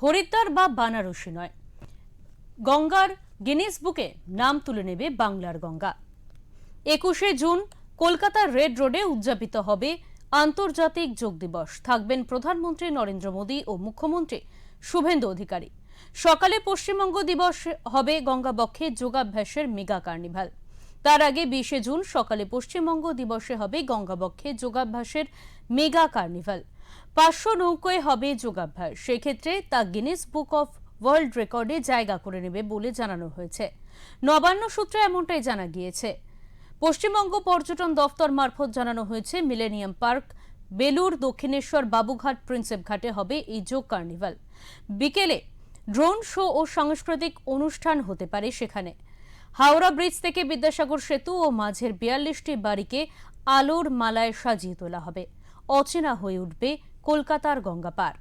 হরিদ্বার বা বানারসি নয়, গঙ্গার গিনেস বুকে নাম তুলে নেবে বাংলার গঙ্গা। 21শে জুন কলকাতার রেড রোডে উদযাপিত হবে আন্তর্জাতিক যোগ দিবস। থাকবেন প্রধানমন্ত্রী নরেন্দ্র মোদী ও মুখ্যমন্ত্রী শুভেন্দু অধিকারী। সকালে পশ্চিমবঙ্গ দিবস হবে গঙ্গাবক্ষে যোগাভ্যাসের মেগা কার্নিভাল। তার আগে 20শে জুন সকালে পশ্চিমবঙ্গ দিবসে হবে গঙ্গাবক্ষে যোগাভ্যাসের মেগা কার্নিভাল। 500 নৌকোয় হবে যোগাভ্যাস। সেক্ষেত্রে তা গিনেস বুক অফ ওয়ার্ল্ড রেকর্ডে জায়গা করে নেবে বলে জানানো হয়েছে। নবান্ন সূত্রে এমনটাই জানা গিয়েছে। পশ্চিমবঙ্গ পর্যটন দফতর মারফত জানানো হয়েছে, millennium park, Belur, Dakshineswar, Babughat, Prinsep ঘাটে হবে এই যোগ কার্নিভাল। বিকেলে ড্রোন শো ও সাংস্কৃতিক অনুষ্ঠান হতে পারে সেখানে। হাওড়া ব্রিজ থেকে বিদ্যাসাগর সেতু ও মাঝের 42টি বাড়িকে আলোর মালায় সাজিয়ে তোলা হবে। অচেনা হয়ে উঠবে কলকাতার গঙ্গা পার।